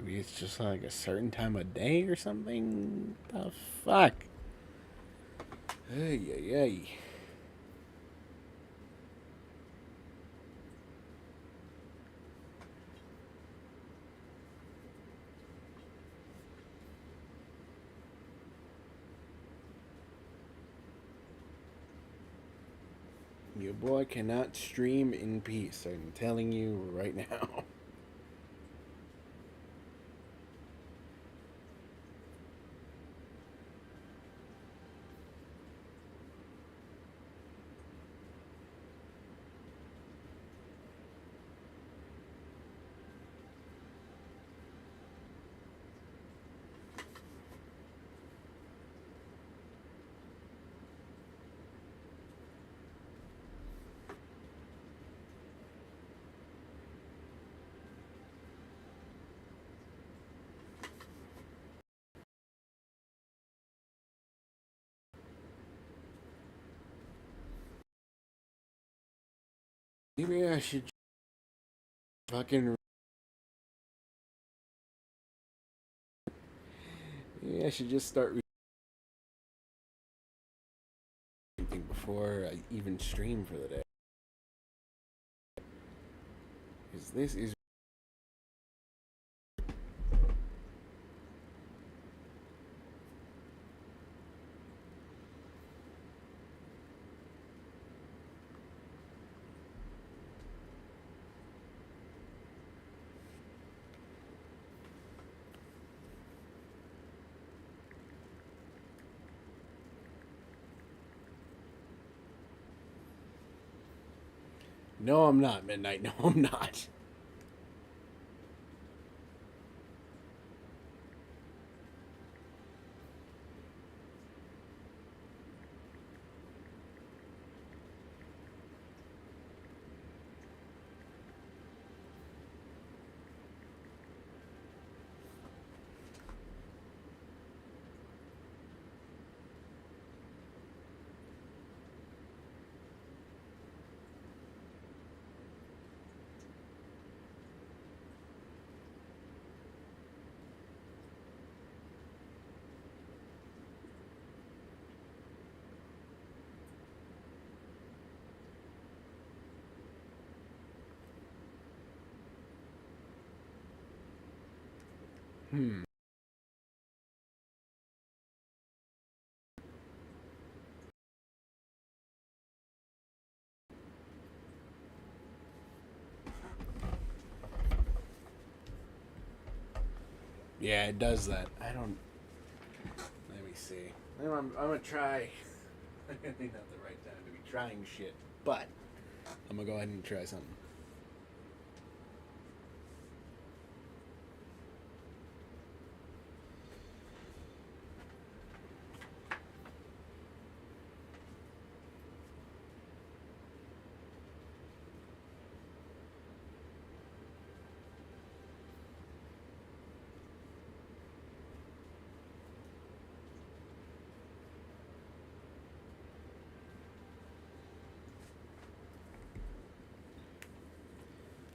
Maybe it's just like a certain time of day or something. The fuck? Ay, ay, ay. Your boy cannot stream in peace. I'm telling you right now. Maybe I should fucking. Maybe I should just start reading before I even stream for the day. Because this is. No, I'm not, Midnight. No, I'm not. Hmm. Yeah, it does that. I don't. Let me see. I'm gonna try. I think not the right time to be trying shit, but I'm gonna go ahead and try something.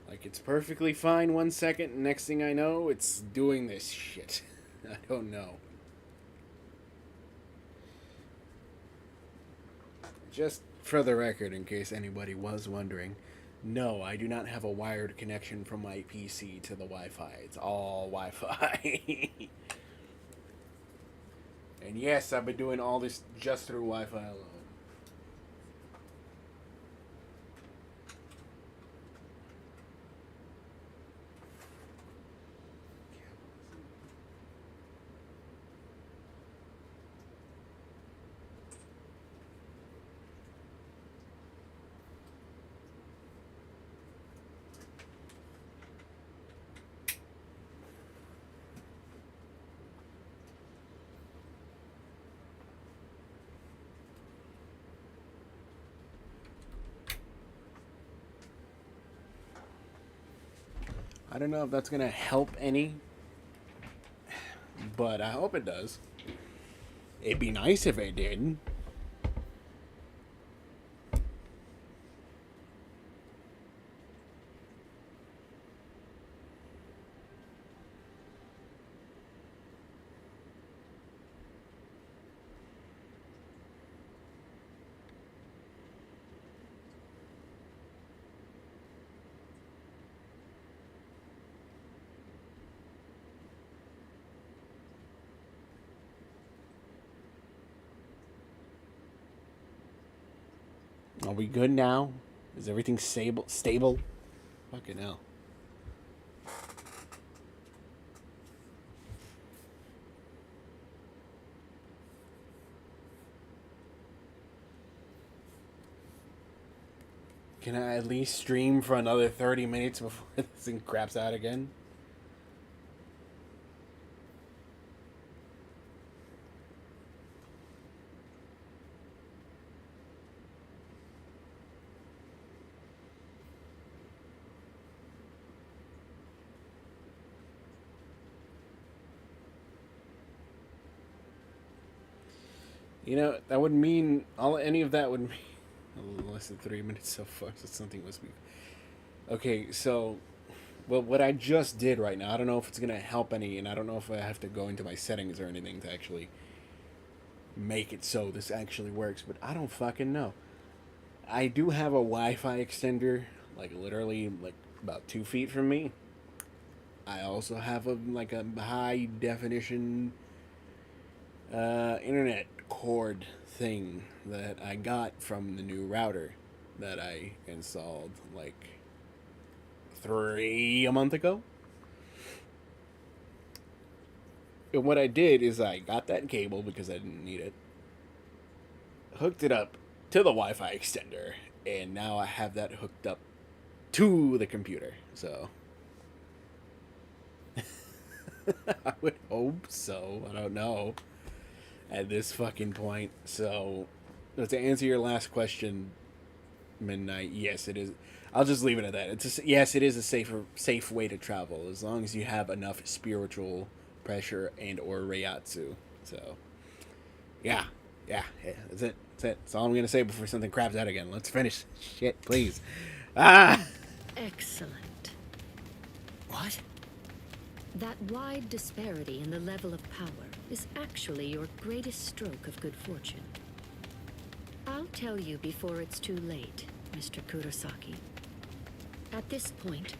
Like, it's perfectly fine 1 second, and next thing I know, it's doing this shit. I don't know. Just for the record, in case anybody was wondering, no, I do not have a wired connection from my PC to the Wi Fi. It's all Wi Fi. And yes, I've been doing all this just through Wi Fi alone. I don't know if that's going to help any, but I hope it does. It'd be nice if it did. Are we good now? Is everything stable? Stable? Fucking hell. Can I at least stream for another 30 minutes before this thing craps out again? You know, that would mean any of that would mean less than 3 minutes so far. So something must be okay. So, well, what I just did right now, I don't know if it's gonna help any, and I don't know if I have to go into my settings or anything to actually make it so this actually works. But I don't fucking know. I do have a Wi-Fi extender, like literally like about 2 feet from me. I also have a high definition internet cord thing that I got from the new router that I installed like a month ago. And what I did is I got that cable because I didn't need it, hooked it up to the Wi-Fi extender, and now I have that hooked up to the computer. So I would hope so. I don't know at this fucking point. So to answer your last question, Midnight, yes, it is. I'll just leave it at that. Yes, it is a safe way to travel as long as you have enough spiritual pressure and or Reiatsu. So yeah, that's it. That's all I'm gonna say before something craps out again. Let's finish. Shit, please. Ah. Excellent. What? That wide disparity in the level of power is actually your greatest stroke of good fortune. I'll tell you before it's too late, Mr. Kurosaki. At this point,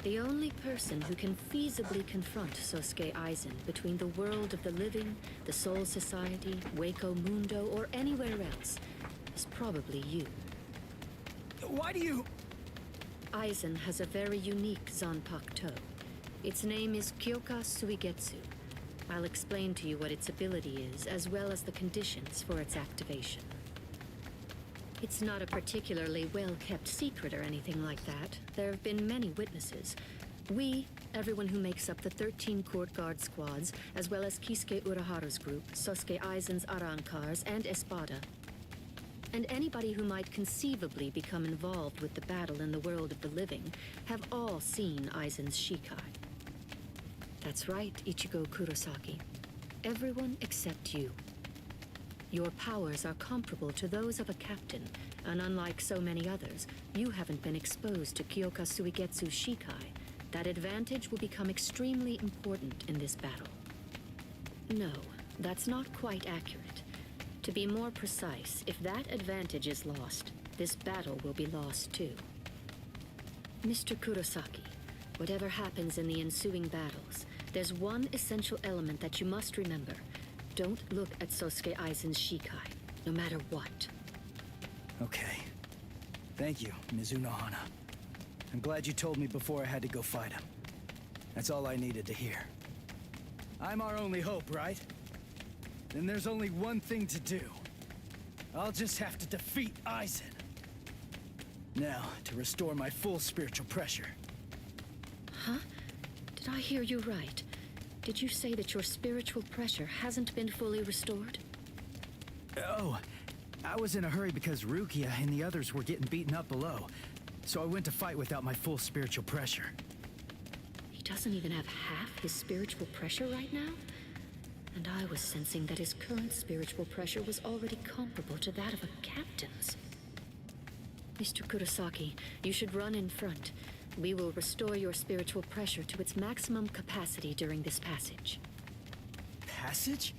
the only person who can feasibly confront Sosuke Aizen between the world of the living, the Soul Society, Waco Mundo, or anywhere else is probably you. Why do you... Aizen has a very unique Zanpakuto. Its name is Kyoka Suigetsu. I'll explain to you what its ability is, as well as the conditions for its activation. It's not a particularly well-kept secret or anything like that. There have been many witnesses. We, everyone who makes up the 13 court guard squads, as well as Kisuke Uraharu's group, Sosuke Aizen's Arankars, and Espada, and anybody who might conceivably become involved with the battle in the world of the living, have all seen Aizen's Shikai. That's right, Ichigo Kurosaki. Everyone except you. Your powers are comparable to those of a captain, and unlike so many others, you haven't been exposed to Kyoka Suigetsu's Shikai. That advantage will become extremely important in this battle. No, that's not quite accurate. To be more precise, if that advantage is lost, this battle will be lost too. Mr. Kurosaki, whatever happens in the ensuing battles, there's one essential element that you must remember. Don't look at Sosuke Aizen's Shikai, no matter what. Okay. Thank you, Mizuno Hana. I'm glad you told me before I had to go fight him. That's all I needed to hear. I'm our only hope, right? Then there's only one thing to do. I'll just have to defeat Aizen. Now, to restore my full spiritual pressure. Huh? Did I hear you right? Did you say that your spiritual pressure hasn't been fully restored? Oh, I was in a hurry because Rukia and the others were getting beaten up below. So I went to fight without my full spiritual pressure. He doesn't even have half his spiritual pressure right now? And I was sensing that his current spiritual pressure was already comparable to that of a captain's. Mr. Kurosaki, you should run in front. We will restore your spiritual pressure to its maximum capacity during this passage. Passage?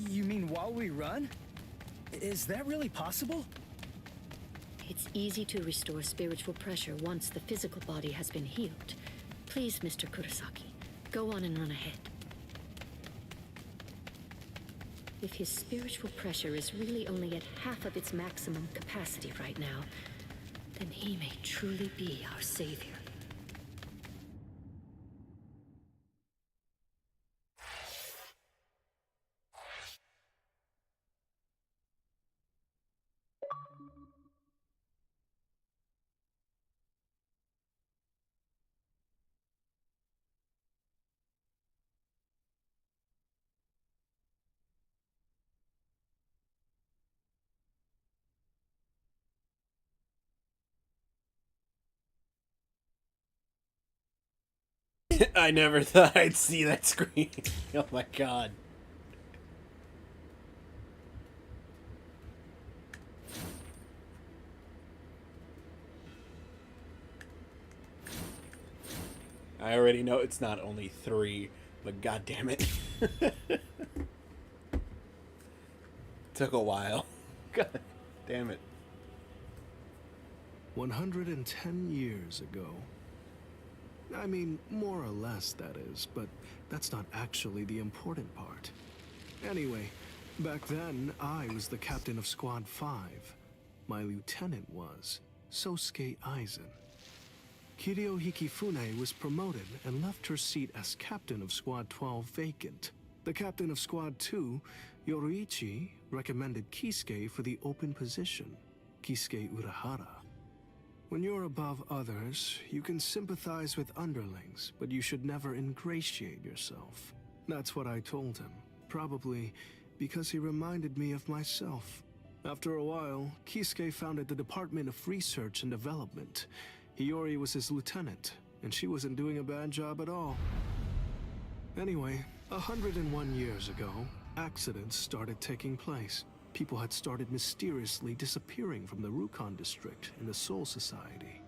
You mean while we run? Is that really possible? It's easy to restore spiritual pressure once the physical body has been healed. Please, Mr. Kurosaki, go on and run ahead. If his spiritual pressure is really only at half of its maximum capacity right now, then he may truly be our savior. I never thought I'd see that screen. Oh my god. I already know it's not only 3, but god damn it. Took a while. God damn it. 110 years ago. I mean, more or less, that is, but that's not actually the important part. Anyway, back then, I was the captain of Squad 5. My lieutenant was Sosuke Aizen. Kiryo Hikifune was promoted and left her seat as captain of Squad 12 vacant. The captain of Squad 2, Yoruichi, recommended Kisuke for the open position, Kisuke Urahara. When you're above others, you can sympathize with underlings, but you should never ingratiate yourself. That's what I told him, probably because he reminded me of myself. After a while, Kisuke founded the Department of Research and Development. Hiyori was his lieutenant, and she wasn't doing a bad job at all. Anyway, 101 years ago, accidents started taking place. People had started mysteriously disappearing from the Rukon district in the Soul Society.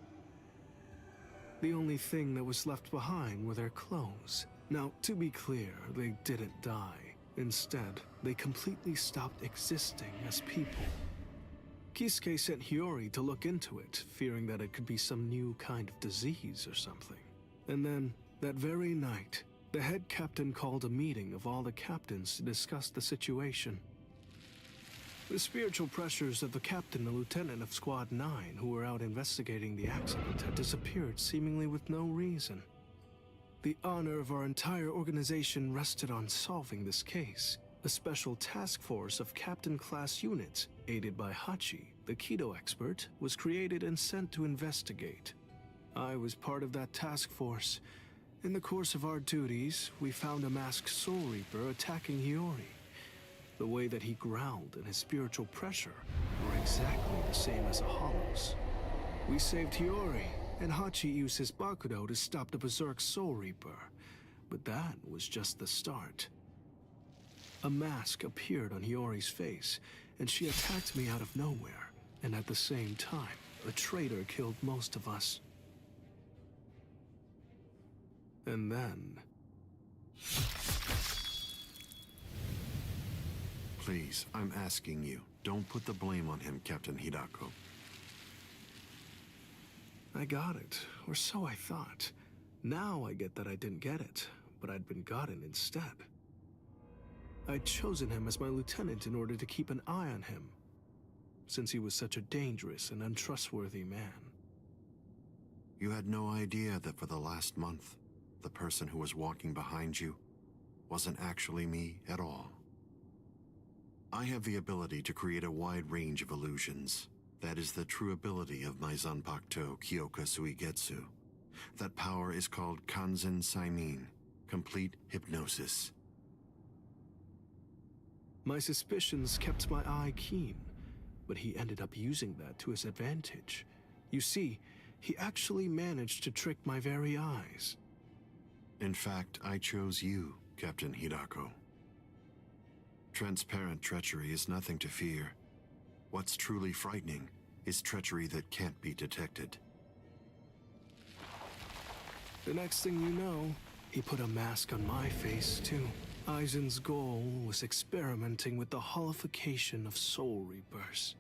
The only thing that was left behind were their clothes. Now, to be clear, they didn't die. Instead, they completely stopped existing as people. Kisuke sent Hiyori to look into it, fearing that it could be some new kind of disease or something. And then, that very night, the head captain called a meeting of all the captains to discuss the situation. The spiritual pressures of the captain and lieutenant of Squad 9 who were out investigating the accident had disappeared seemingly with no reason. The honor of our entire organization rested on solving this case. A special task force of captain-class units, aided by Hachi, the Kido expert, was created and sent to investigate. I was part of that task force. In the course of our duties, we found a masked Soul Reaper attacking Hiyori. The way that he growled and his spiritual pressure were exactly the same as a Hollow's. We saved Hiyori, and Hachi used his Bakudo to stop the Berserk Soul Reaper. But that was just the start. A mask appeared on Hiyori's face, and she attacked me out of nowhere. And at the same time, a traitor killed most of us. And then... Please, I'm asking you, don't put the blame on him, Captain Hidako. I got it, or so I thought. Now I get that I didn't get it, but I'd been gotten instead. I'd chosen him as my lieutenant in order to keep an eye on him, since he was such a dangerous and untrustworthy man. You had no idea that for the last month, the person who was walking behind you wasn't actually me at all. I have the ability to create a wide range of illusions. That is the true ability of my Zanpakuto Kyoka Suigetsu. That power is called Kanzen Saimin, complete hypnosis. My suspicions kept my eye keen, but he ended up using that to his advantage. You see, he actually managed to trick my very eyes. In fact, I chose you, Captain Hidako. Transparent treachery is nothing to fear. What's truly frightening is treachery that can't be detected. The next thing you know, he put a mask on my face, too. Aizen's goal was experimenting with the holification of Soul Reapers.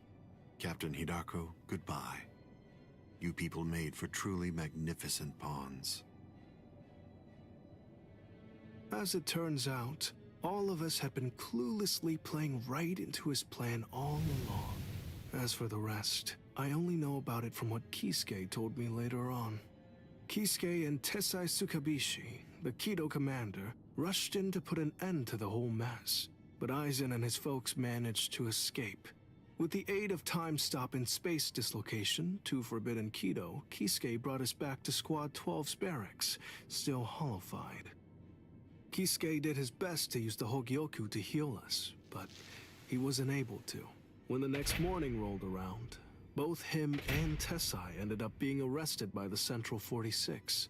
Captain Hidako, goodbye. You people made for truly magnificent pawns. As it turns out, All of us had been cluelessly playing right into his plan all along. As for the rest, I only know about it from what Kisuke told me later on. Kisuke and Tessai Tsukabishi, the Kido commander, rushed in to put an end to the whole mess, but Aizen and his folks managed to escape. With the aid of time stop and space dislocation, 2 Forbidden Kido, Kisuke brought us back to Squad 12's barracks, still hollow-fied. Kisuke did his best to use the Hogyoku to heal us, but he wasn't able to. When the next morning rolled around, both him and Tessai ended up being arrested by the Central 46,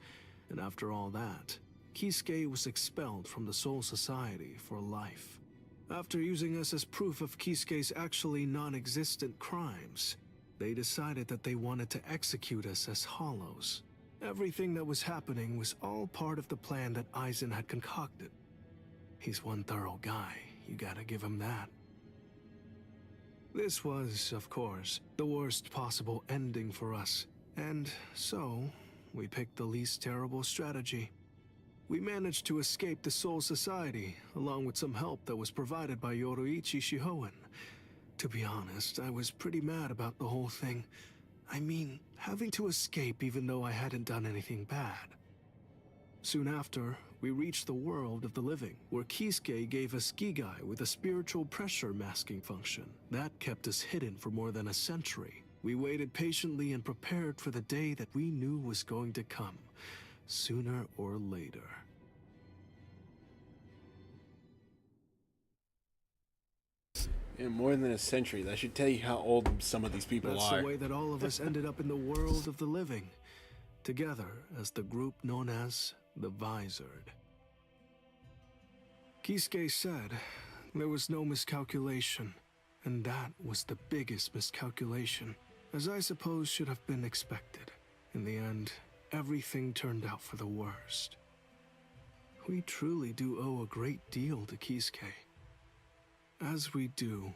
and after all that, Kisuke was expelled from the Soul Society for life. After using us as proof of Kisuke's actually non-existent crimes, they decided that they wanted to execute us as hollows. Everything that was happening was all part of the plan that Aizen had concocted. He's one thorough guy, you gotta give him that. This was, of course, the worst possible ending for us, and so, we picked the least terrible strategy. We managed to escape the Soul Society, along with some help that was provided by Yoruichi Shihoen. To be honest, I was pretty mad about the whole thing. I mean, having to escape even though I hadn't done anything bad. Soon after, we reached the world of the living, where Kisuke gave us Gigai with a spiritual pressure masking function. That kept us hidden for more than a century. We waited patiently and prepared for the day that we knew was going to come, sooner or later. In more than a century. That should tell you how old some of these people That's are. the way that all of us ended up in the world of the living, together as the group known as the Visored. Kisuke said there was no miscalculation, and that was the biggest miscalculation, as I suppose should have been expected. In the end, everything turned out for the worst. We truly do owe a great deal to Kisuke, as we do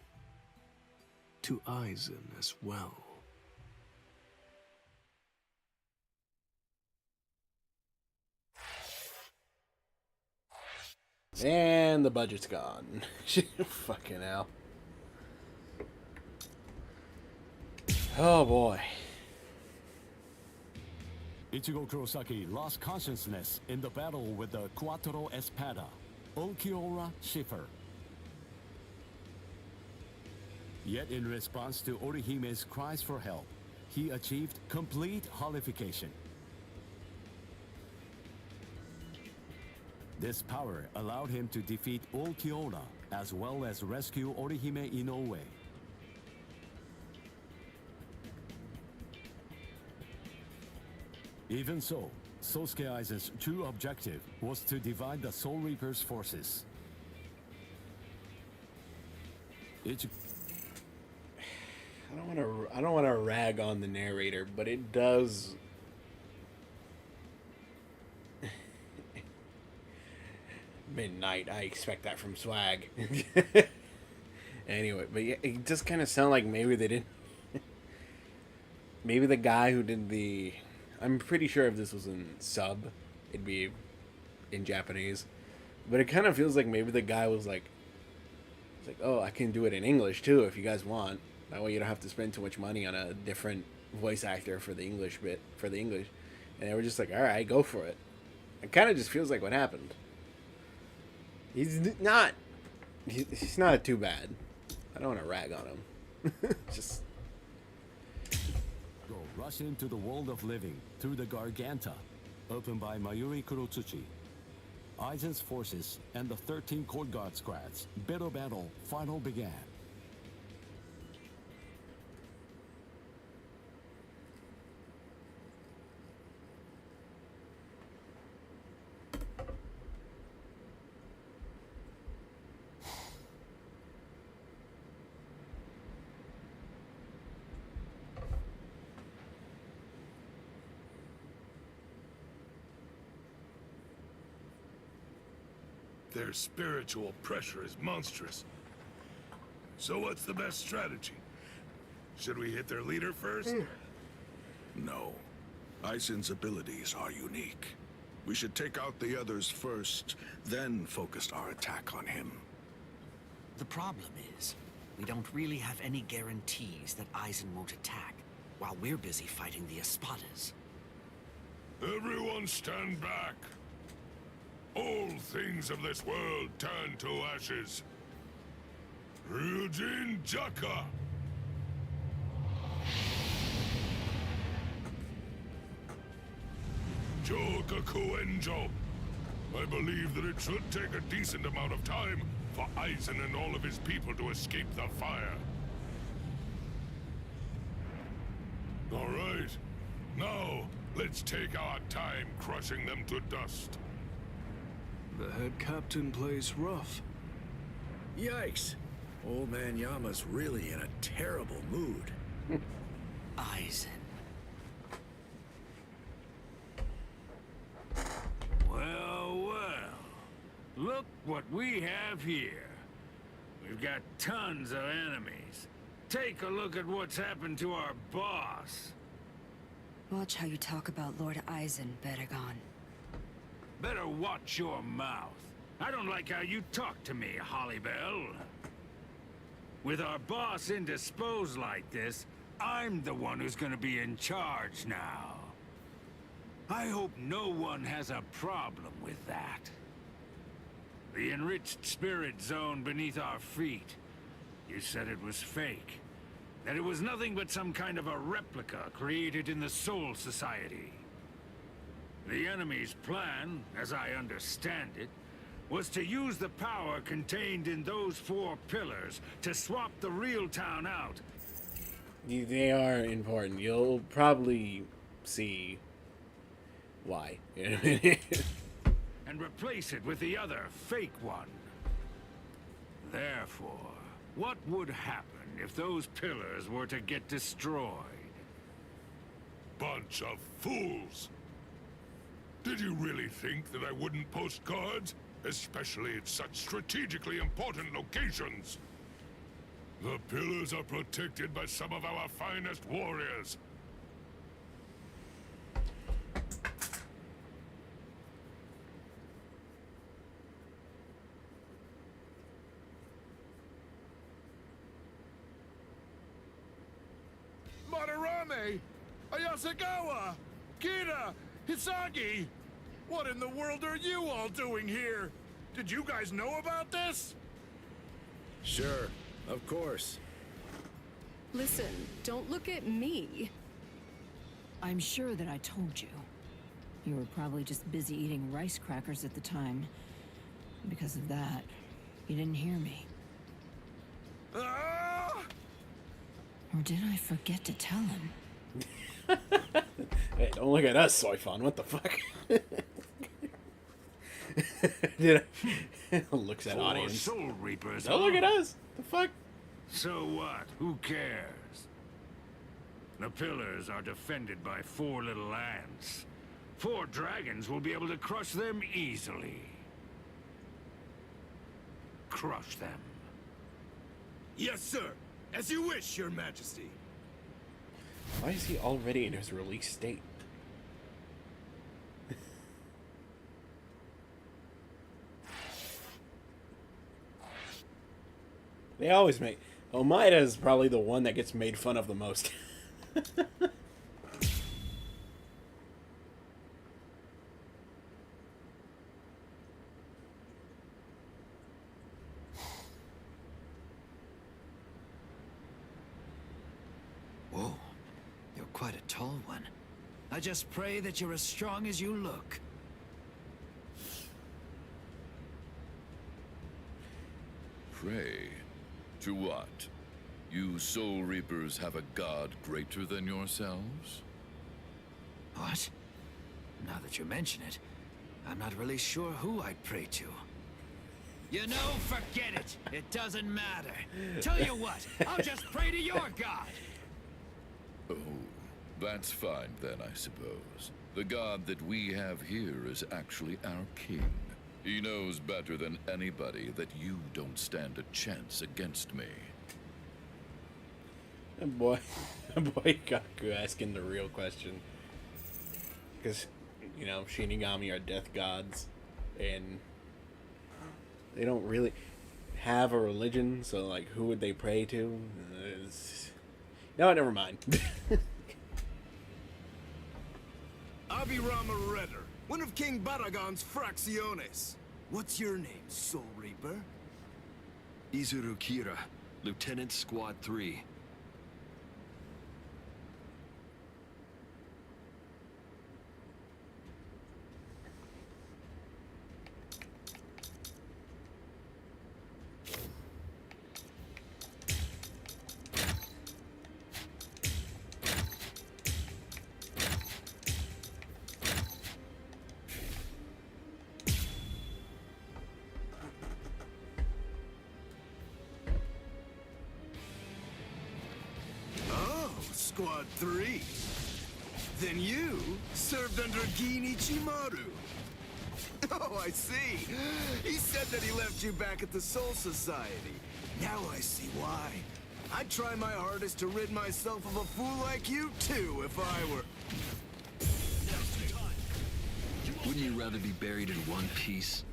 to Aizen as well. And the budget's gone. Fucking hell. Oh boy. Ichigo Kurosaki lost consciousness in the battle with the Quattro Espada, Ulquiorra Schiffer. Yet in response to Orihime's cries for help, he achieved complete holification. This power allowed him to defeat Ulquiorra as well as rescue Orihime Inoue. Even so, Sosuke Aizen's true objective was to divide the Soul Reaper's forces. I don't want to rag on the narrator, but it does. Midnight. I expect that from Swag. Anyway, but yeah, it just kind of sounded like maybe they didn't. Maybe the guy who did the. I'm pretty sure if this was in sub, it'd be in Japanese. But it kind of feels like maybe the guy was like, oh, I can do it in English too if you guys want. That way you don't have to spend too much money on a different voice actor for the English bit, for the English. And they were just like, all right, go for it. It kind of just feels like what happened. He's not too bad. I don't want to rag on him. Just Go rush into the world of living through the Garganta, opened by Mayuri Kurotsuchi. Aizen's forces and the 13 Court Guard squads bitter battle final began. Their spiritual pressure is monstrous. So what's the best strategy? Should we hit their leader first? No. Aizen's abilities are unique. We should take out the others first, then focus our attack on him. The problem is, we don't really have any guarantees that Eisen won't attack, while we're busy fighting the Espadas. Everyone stand back. All things of this world turn to ashes. Ryujin Jaka! Jokaku Enjo. I believe that it should take a decent amount of time for Eisen and all of his people to escape the fire. All right. Now, let's take our time crushing them to dust. The head captain plays rough. Yikes. Old man Yama's really in a terrible mood. Eisen. Well, well. Look what we have here. We've got tons of enemies. Take a look at what's happened to our boss. Watch how you talk about Lord Eisen, Beregon. Better watch your mouth. I don't like how you talk to me, Hollybell. With our boss indisposed like this, I'm the one who's gonna be in charge now. I hope no one has a problem with that. The enriched spirit zone beneath our feet. You said it was fake. That it was nothing but some kind of a replica created in the Soul Society. The enemy's plan, as I understand it, was to use the power contained in those 4 pillars to swap the real town out. They are important. You'll probably see why. And replace it with the other, fake one. Therefore, what would happen if those pillars were to get destroyed? Bunch of fools! Did you really think that I wouldn't post cards? Especially at such strategically important locations. The pillars are protected by some of our finest warriors. Madarame! Ayasagawa! Kira! Hisagi! What in the world are you all doing here? Did you guys know about this? Sure, of course. Listen, don't look at me. I'm sure that I told you. You were probably just busy eating rice crackers at the time. Because of that, you didn't hear me. Ah! Or did I forget to tell him? Hey, don't look at us, Soifon. What the fuck? Looks at 4 audience. Soul Reapers. Don't look at us. The fuck? So what? Who cares? The pillars are defended by 4 little ants. 4 dragons will be able to crush them easily. Crush them. Yes, sir. As you wish, Your Majesty. Why is he already in his release state? They always make... Omaida is probably the one that gets made fun of the most. Whoa, you're quite a tall one. I just pray that you're as strong as you look. Pray? To what? You Soul Reapers have a god greater than yourselves? What? Now that you mention it, I'm not really sure who I'd pray to. You know, forget it. It doesn't matter. Tell you what, I'll just pray to your god. Oh, that's fine then, I suppose. The god that we have here is actually our king. He knows better than anybody that you don't stand a chance against me. Boy, Gaku asking the real question. Because you know, Shinigami are death gods, and they don't really have a religion, so, like, who would they pray to? No, never mind. Abirama Redder, one of King Baragon's fracciones. What's your name, Soul Reaper? Izuru Kira, Lieutenant Squad 3. Squad 3. Then you served under Gin Ichimaru. Oh, I see. He said that he left you back at the Soul Society. Now I see why. I'd try my hardest to rid myself of a fool like you, too, if I were... Wouldn't you rather be buried in one piece?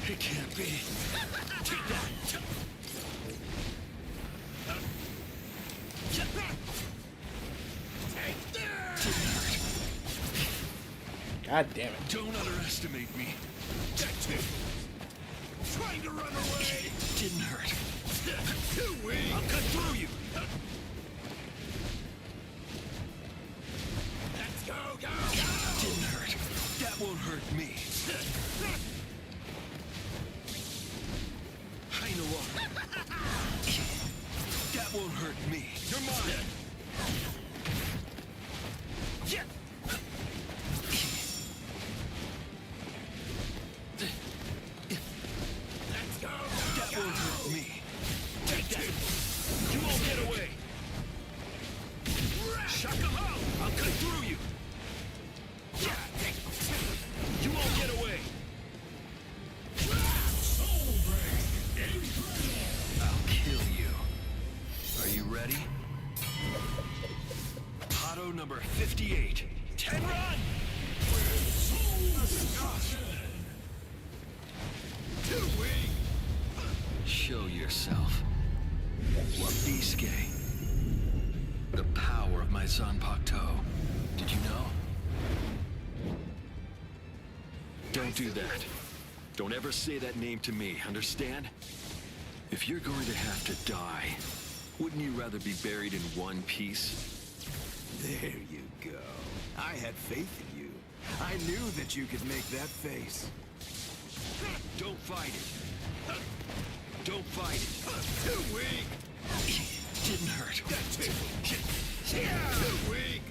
It can't be. Take that. God damn it. Don't underestimate me. That's it. Trying to run away. Didn't hurt. Too weak. I'll cut through you. Let's go, go, go. Didn't hurt. That won't hurt me. I know what. That won't hurt me. You're mine. Yeah. That won't hurt me. Take that. You won't get away. Shaka ho! I'll cut through you. You won't get away. I'll kill you. Are you ready? Auto number 58. 10 run! Too weak. Show yourself. Wabisuke. The power of my Zanpakuto. Did you know? Don't do that. Don't ever say that name to me, understand? If you're going to have to die, wouldn't you rather be buried in one piece? There you go. I had faith in you. I knew that you could make that face. Don't fight it. Don't fight it. Too weak. Didn't hurt. That's it. Too weak.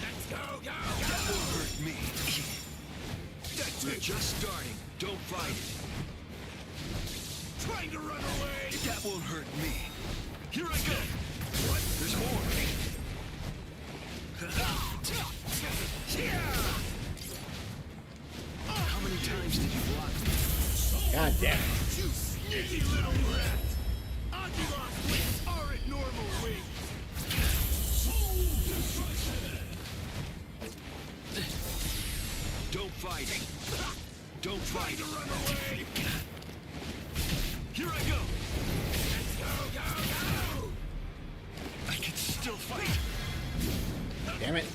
Let's go, go, go. That won't hurt me. That's We're it. just starting. Don't fight it. Trying to run away. That won't hurt me. Here I go. What? There's more. How many times did you block me? God damn it. You sneaky little rat! Agila's wings aren't normal wings! Don't fight it. Don't fight to run away! Here I go. Let's go, go, go! I can still fight. Damn it.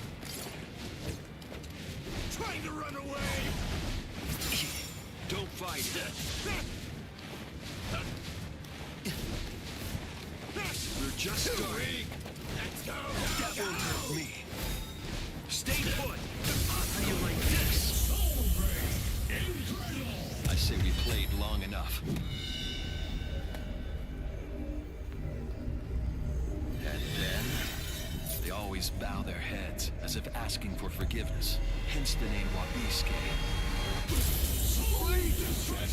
Trying to run away! Don't fight. We're just starting. Let's go, That go, won't hurt go! me. Stay put. How do you like this? I say we played long enough. And then they always bow their heads as if asking for forgiveness. Hence the name Wabisuke.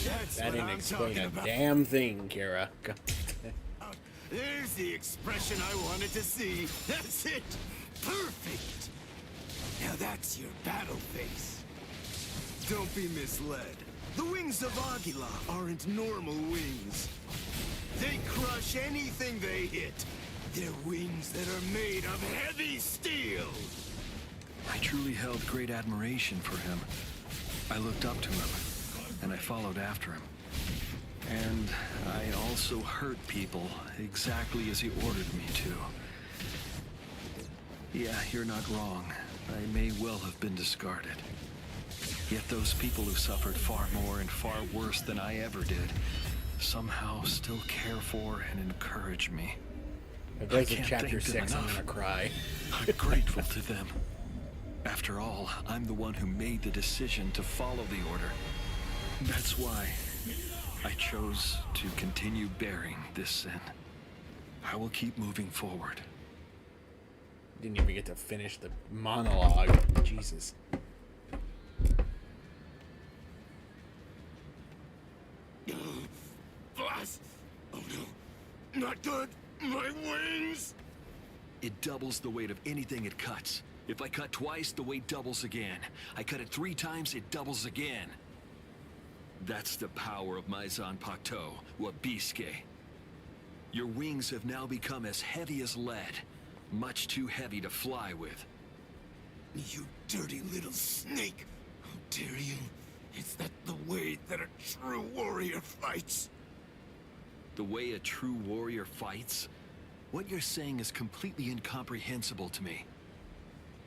That's That what didn't I'm explain talking a about. damn thing, Kira. There's the expression I wanted to see. That's it! Perfect! Now that's your battle face. Don't be misled. The wings of Aguila aren't normal wings. They crush anything they hit. They're wings that are made of heavy steel. I truly held great admiration for him. I looked up to him, and I followed after him. And I also hurt people exactly as he ordered me to. Yeah, you're not wrong. I may well have been discarded. Yet those people who suffered far more and far worse than I ever did somehow still care for and encourage me. If there's a chapter 6, I'm gonna cry. I'm grateful to them. After all, I'm the one who made the decision to follow the order. That's why I chose to continue bearing this sin. I will keep moving forward. Didn't even get to finish the monologue. Jesus. Boss! Oh no. Not good. My wings! It doubles the weight of anything it cuts. If I cut twice, the weight doubles again. I cut it 3 times, it doubles again. That's the power of my Zanpakuto, Wabiske. Your wings have now become as heavy as lead. Much too heavy to fly with. You dirty little snake! How dare you? Is that the way that a true warrior fights? The way a true warrior fights? What you're saying is completely incomprehensible to me.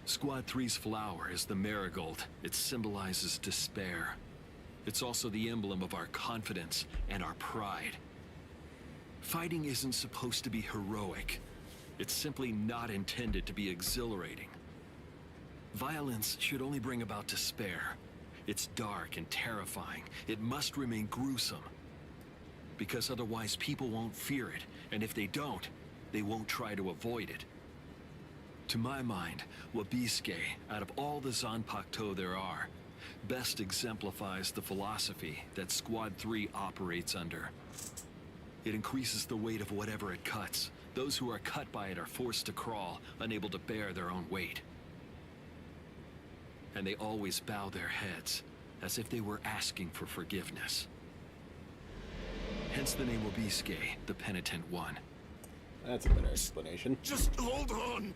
Squad 3's flower is the marigold. It symbolizes despair. It's also the emblem of our confidence and our pride. Fighting isn't supposed to be heroic. It's simply not intended to be exhilarating. Violence should only bring about despair. It's dark and terrifying. It must remain gruesome. Because otherwise people won't fear it, and if they don't, they won't try to avoid it. To my mind, Wabiske, out of all the Zanpakuto there are, best exemplifies the philosophy that Squad 3 operates under. It increases the weight of whatever it cuts. Those who are cut by it are forced to crawl, unable to bear their own weight. And they always bow their heads, as if they were asking for forgiveness. Hence the name Wabiske, the penitent one. That's a better explanation. Just hold on!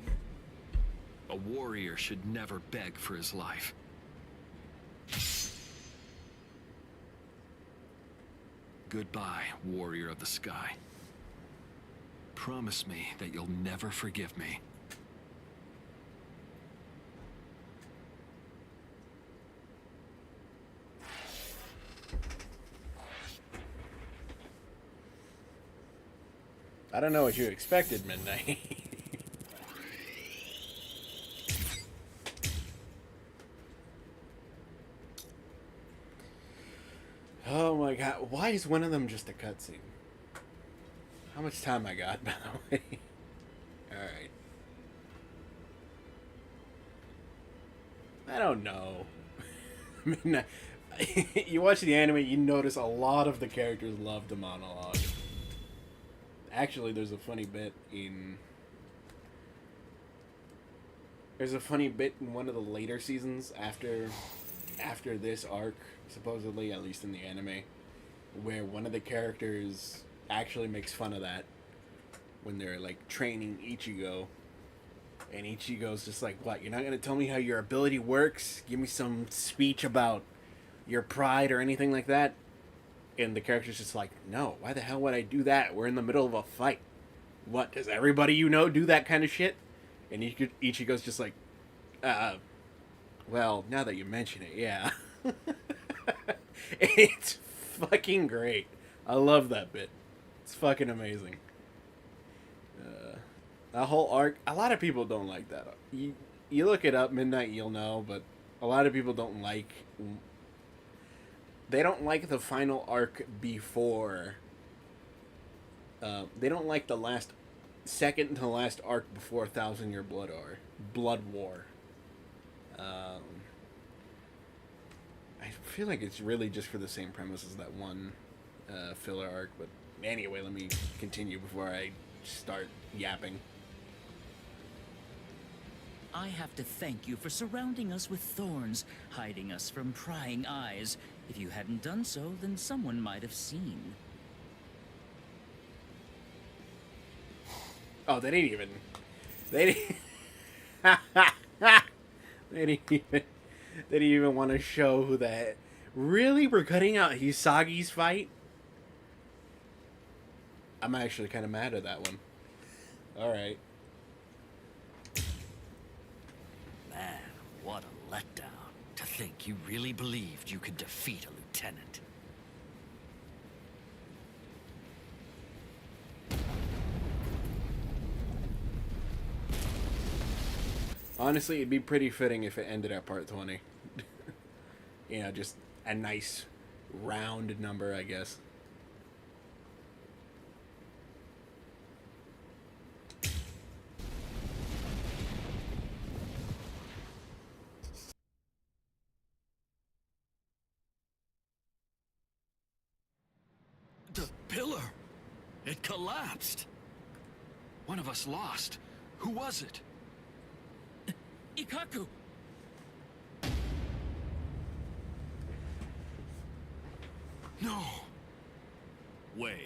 A warrior should never beg for his life. Goodbye, warrior of the sky. Promise me that you'll never forgive me. I don't know what you expected, Midnight. Oh my god, why is one of them just a cutscene? How much time I got, by the way? Alright. I don't know. I mean, you watch the anime, you notice a lot of the characters love the monologue. Actually, there's a funny bit in... There's a funny bit in one of the later seasons after this arc, supposedly, at least in the anime, where one of the characters actually makes fun of that when they're, like, training Ichigo. And Ichigo's just like, what, you're not going to tell me how your ability works? Give me some speech about your pride or anything like that? And the character's just like, no, why the hell would I do that? We're in the middle of a fight. What, does everybody you know do that kind of shit? And Ichigo's just like, well, now that you mention it, yeah. It's fucking great. I love that bit. It's fucking amazing. That whole arc, a lot of people don't like that. You look it up, Midnight, you'll know, but a lot of people don't like... They don't like the final arc before... they don't like the second to last arc before 1,000 Year Blood War. I feel like it's really just for the same premise as that one filler arc, but anyway, let me continue before I start yapping. I have to thank you for surrounding us with thorns, hiding us from prying eyes. If you hadn't done so, then someone might have seen. Oh, they didn't even... They didn't even want to show who that. Really? We're cutting out Hisagi's fight? I'm actually kind of mad at that one. Alright. Man, what a letdown. To think you really believed you could defeat a lieutenant. Honestly, it'd be pretty fitting if it ended at part 20. You know, just a nice round number, I guess. The pillar! It collapsed! One of us lost. Who was it? Ikaku! No. Way.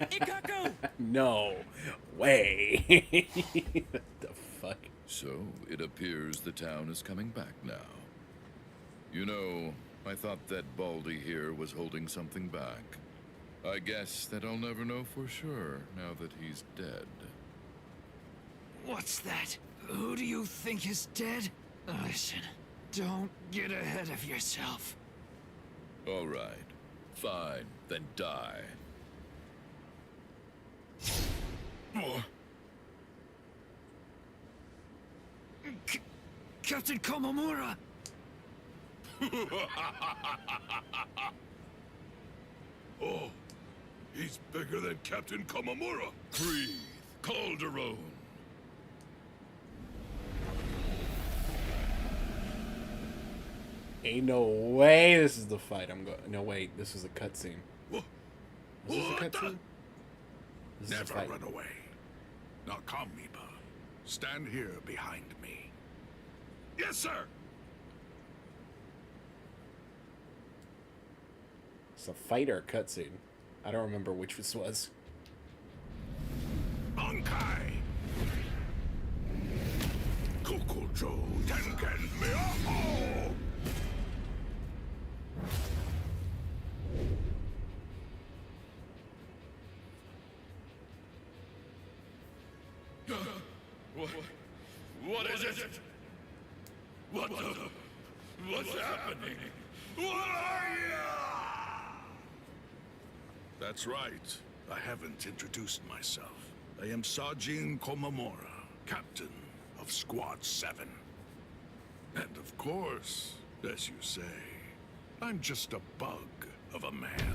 Ikaku! No way. What the fuck? So, it appears the town is coming back now. You know, I thought that Baldy here was holding something back. I guess that I'll never know for sure now that he's dead. What's that? Who do you think is dead? Listen, don't get ahead of yourself. All right. Fine, then die. Captain Komamura! Oh, he's bigger than Captain Komamura. Breathe, Calderon. Ain't no way this is the fight I'm going. No, wait, this is a cutscene. What? Is this a cutscene? This is a Never fight. run away. Now come, Miba. Stand here behind me. Yes, sir! It's a fight or a cutscene. I don't remember which this was. Bankai! Kokojo Tengen Miaho! What is it? What's happening? What are you? That's right. I haven't introduced myself. I am Sajin Komamura, captain of Squad 7. And of course, as you say, I'm just a bug of a man.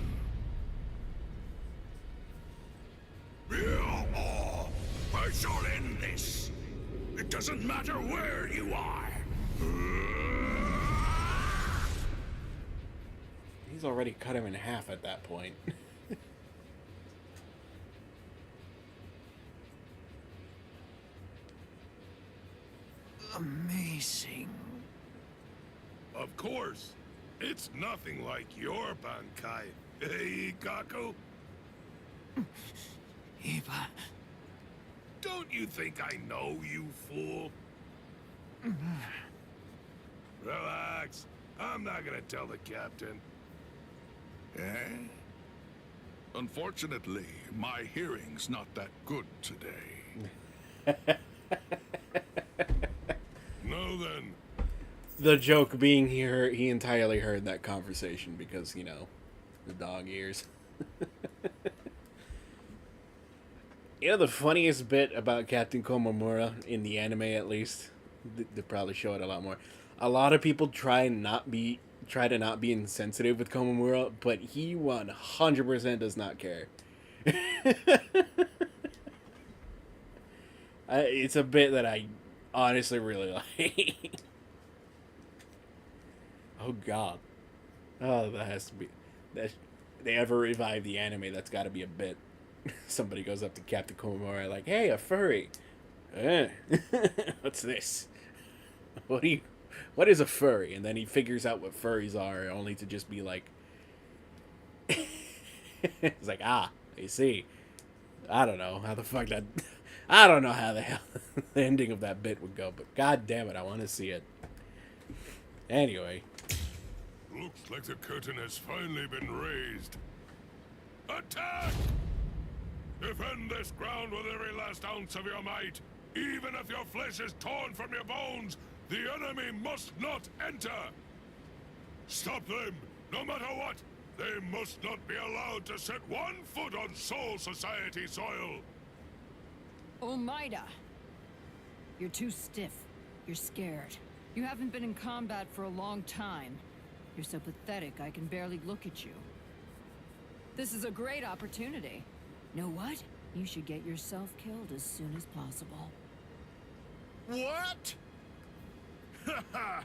I shall end this. It doesn't matter where you are. He's already cut him in half at that point. Amazing. Of course. It's nothing like your Bankai, hey, Ikaku? Iba. Don't you think I know, you fool? Relax. I'm not gonna tell the captain. Eh? Unfortunately, my hearing's not that good today. No, then. The joke being he entirely heard that conversation because, you know, the dog ears. You know the funniest bit about Captain Komamura, in the anime at least, they probably show it a lot more. A lot of people try to not be insensitive with Komamura, but he 100% does not care. It's a bit that I honestly really like. Oh god. Oh, that has to be... That, they ever revive the anime, that's got to be a bit. Somebody goes up to Captain Komamura like, "Hey, a furry. What's this? What is a furry?" And then he figures out what furries are, only to just be like... It's like, I see. I don't know how the fuck that... I don't know how the hell... the ending of that bit would go. But god damn it, I want to see it. Anyway. Looks like the curtain has finally been raised. Attack! Defend this ground with every last ounce of your might. Even if your flesh is torn from your bones, the enemy must not enter. Stop them, no matter what. They must not be allowed to set one foot on Soul Society soil. Almeida! You're too stiff. You're scared. You haven't been in combat for a long time. You're so pathetic, I can barely look at you. This is a great opportunity. Know what? You should get yourself killed as soon as possible. What? Haha!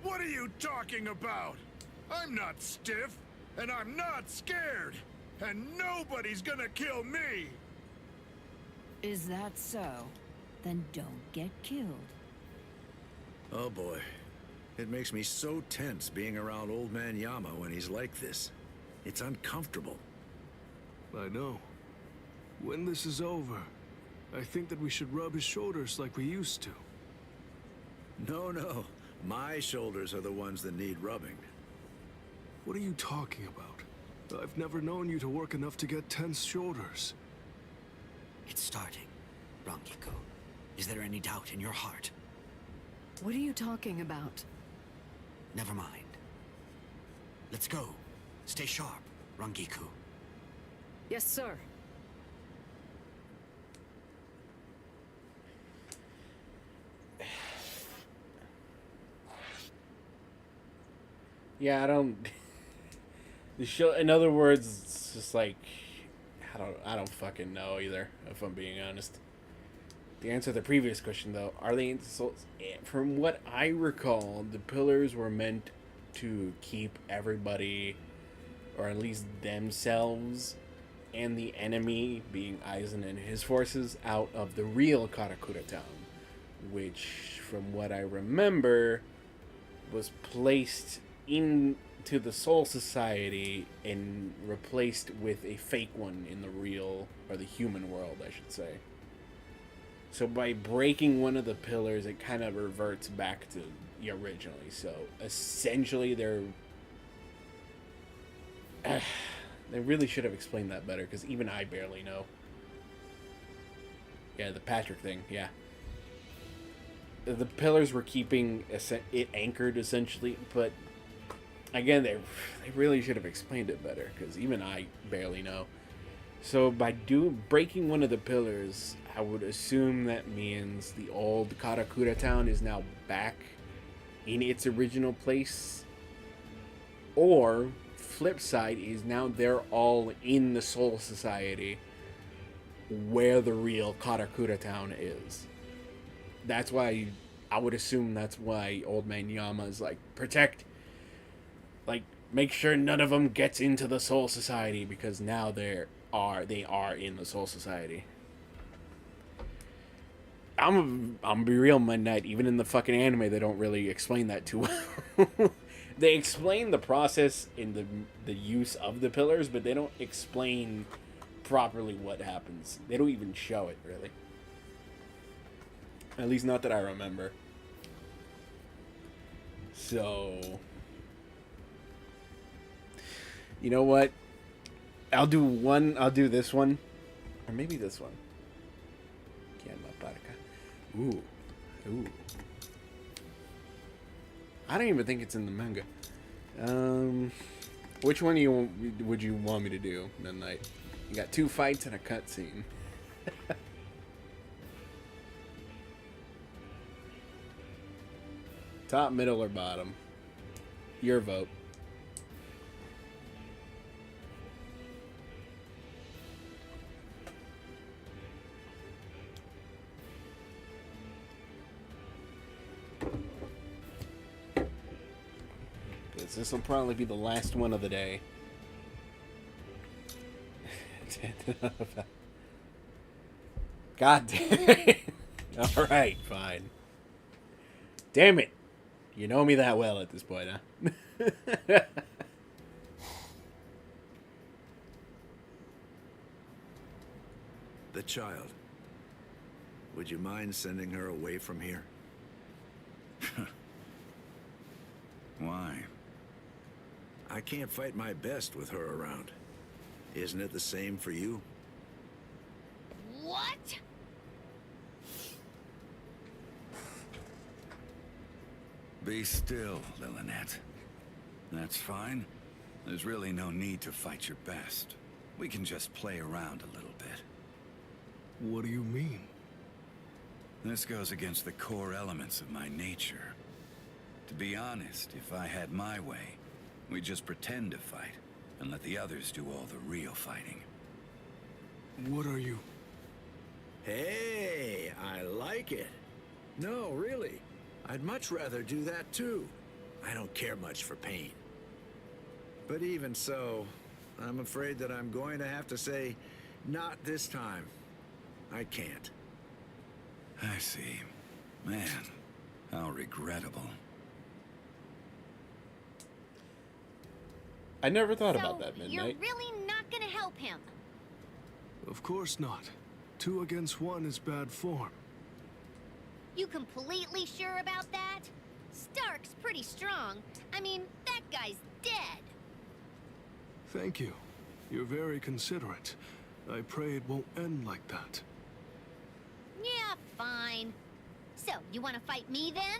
What are you talking about? I'm not stiff, and I'm not scared, and nobody's gonna kill me! Is that so? Then don't get killed. Oh boy. It makes me so tense being around Old Man Yama when he's like this. It's uncomfortable. I know. When this is over, I think that we should rub his shoulders like we used to. No. My shoulders are the ones that need rubbing. What are you talking about? I've never known you to work enough to get tense shoulders. It's starting. Rangiko, is there any doubt in your heart? What are you talking about? Never mind. Let's go. Stay sharp, Rangiku. Yes, sir. Yeah, I don't. The show. In other words, it's just like I don't fucking know either. If I'm being honest. To answer the previous question, though, are they into souls? From what I recall, the pillars were meant to keep everybody, or at least themselves, and the enemy, being Aizen and his forces, out of the real Karakura town, which, from what I remember, was placed into the Soul Society and replaced with a fake one in the real, or the human world, I should say. So by breaking one of the pillars, it kind of reverts back to the originally. So essentially, they really should have explained that better, because even I barely know. Yeah, the Patrick thing, yeah. The pillars were keeping it anchored, essentially, but again, they really should have explained it better, because even I barely know. So by breaking one of the pillars, I would assume that means the old Karakura town is now back in its original place. Or, flip side, is now they're all in the Soul Society where the real Karakura town is. That's why, I would assume that's why Old Man Yama is like, protect, like, make sure none of them gets into the Soul Society, because now they are in the Soul Society. I'm gonna be real, Mud Knight. Even in the fucking anime, they don't really explain that too well. They explain the process in the use of the pillars, but they don't explain properly what happens. They don't even show it, really. At least not that I remember. So, you know what? I'll do this one. Or maybe this one. Ooh. I don't even think it's in the manga. Which one would you want me to do, Midnight? You got 2 fights and a cutscene. Top, middle, or bottom? Your vote. This will probably be the last one of the day. God damn it. Alright, fine. Damn it. You know me that well at this point, huh? The child. Would you mind sending her away from here? Why? I can't fight my best with her around. Isn't it the same for you? What? Be still, Lillinette. That's fine. There's really no need to fight your best. We can just play around a little bit. What do you mean? This goes against the core elements of my nature. To be honest, if I had my way, we'd just pretend to fight and let the others do all the real fighting. What are you... Hey, I like it. No, really. I'd much rather do that too. I don't care much for pain. But even so, I'm afraid that I'm going to have to say, not this time. I can't. I see. Man, how regrettable. I never thought about that, Midnight. You're really not gonna help him? Of course not. 2 against 1 is bad form. You completely sure about that? Stark's pretty strong. I mean, that guy's dead. Thank you. You're very considerate. I pray it won't end like that. Yeah, fine. So, you want to fight me then?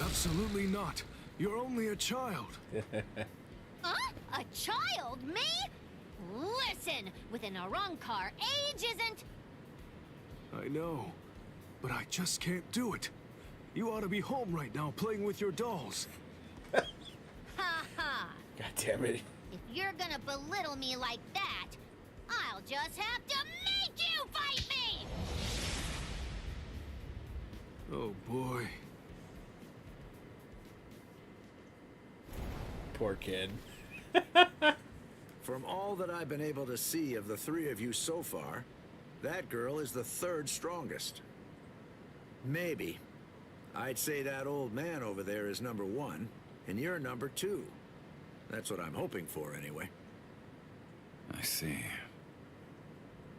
Absolutely not. You're only a child. Huh? A child? Me? Listen, within a Arrancar, age isn't... I know, but I just can't do it. You ought to be home right now playing with your dolls. Ha ha! God damn it. If you're gonna belittle me like that, I'll just have to make you fight me! Oh boy. Poor kid. From all that I've been able to see of the 3 of you so far, that girl is the 3rd strongest. Maybe. I'd say that old man over there is number 1, and you're number 2. That's what I'm hoping for, anyway. I see.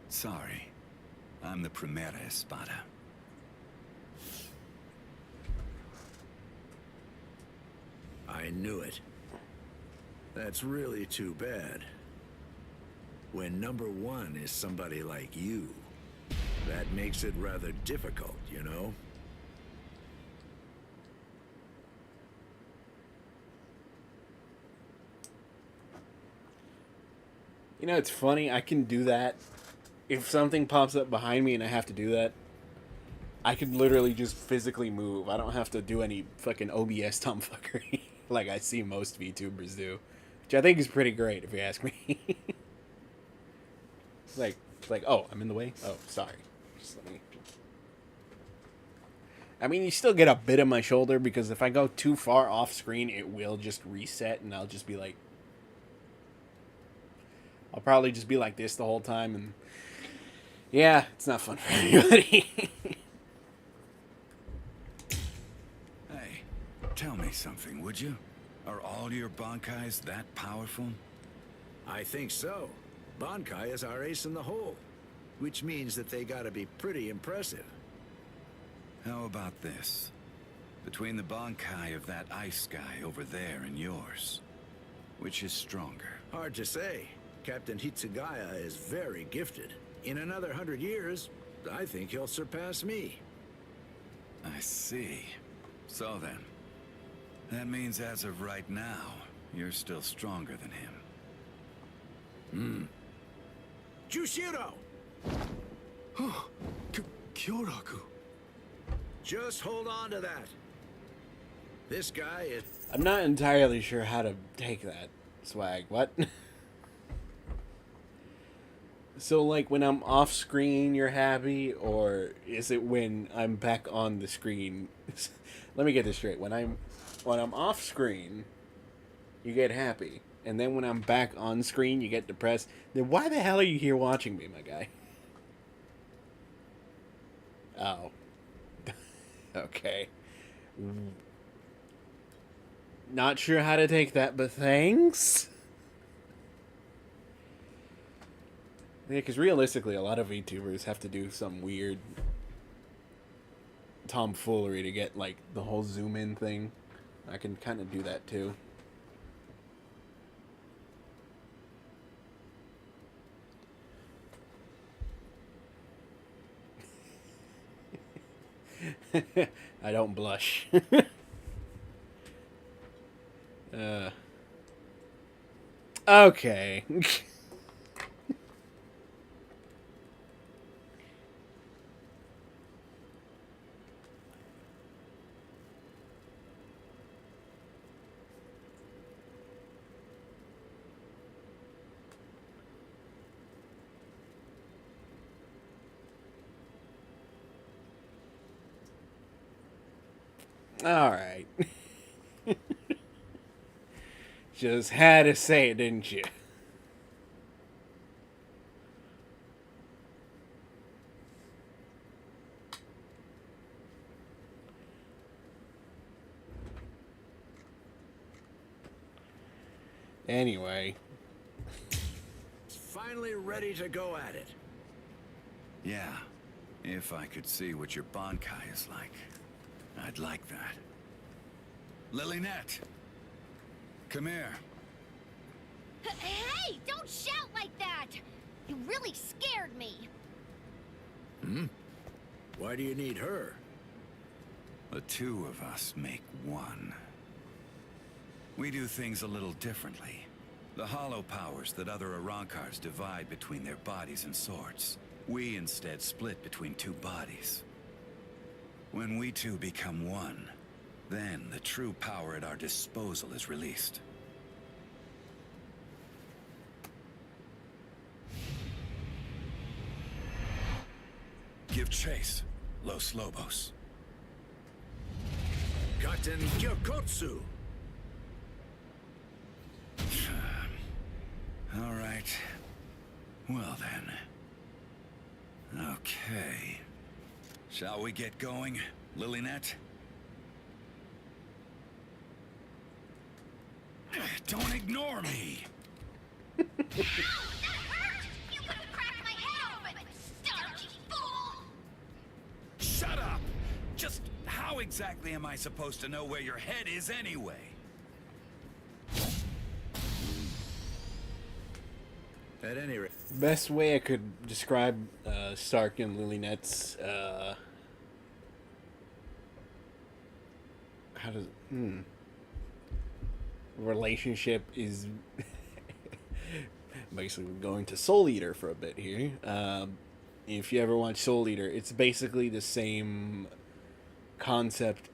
Sorry. I'm the Primera Espada. I knew it. That's really too bad. When number 1 is somebody like you, that makes it rather difficult, you know? You know, it's funny. I can do that. If something pops up behind me and I have to do that, I could literally just physically move. I don't have to do any fucking OBS tomfuckery like I see most VTubers do. Which I think is pretty great, if you ask me. like, oh, I'm in the way? Oh, sorry. Just let me... I mean, you still get a bit of my shoulder, because if I go too far off screen, it will just reset, and I'll just be like... I'll probably just be like this the whole time, and... Yeah, it's not fun for anybody. Hey, tell me something, would you? Are all your Bankais that powerful? I think so. Bankai is our ace in the hole, which means that they gotta be pretty impressive. How about this? Between the Bankai of that ice guy over there and yours, which is stronger? Hard to say. Captain Hitsugaya is very gifted. In another 100 years, I think he'll surpass me. I see. So then, that means as of right now, you're still stronger than him. Jushiro! Kyoraku. Just hold on to that. This guy is... I'm not entirely sure how to take that swag. What? So, like, when I'm off screen, you're happy, or is it when I'm back on the screen? Let me get this straight. When I'm off screen, you get happy, and then when I'm back on screen, you get depressed. Then why the hell are you here watching me, my guy? Oh. Okay. Not sure how to take that, but thanks. Yeah, because realistically, a lot of VTubers have to do some weird tomfoolery to get, like, the whole zoom-in thing. I can kind of do that, too. I don't blush. Okay. All right. Just had to say it, didn't you? Anyway. Finally ready to go at it. Yeah, if I could see what your Bankai is like, I'd like that. Lilynette, come here. Hey, don't shout like that! You really scared me. Why do you need her? The two of us make one. We do things a little differently. The hollow powers that other Arankars divide between their bodies and swords, we instead split between two bodies. When we two become one, then the true power at our disposal is released. Give chase, Los Lobos. Captain Gyokotsu. All right. Well then. Okay. Shall we get going, Lilynette? Don't ignore me! Ow! That hurt! You could have cracked my head open! Stark, you fool! Shut up! Just how exactly am I supposed to know where your head is anyway? At any rate, Best way I could describe Stark and Lilynette's relationship is basically going to Soul Eater for a bit here. If you ever watch Soul Eater, it's basically the same concept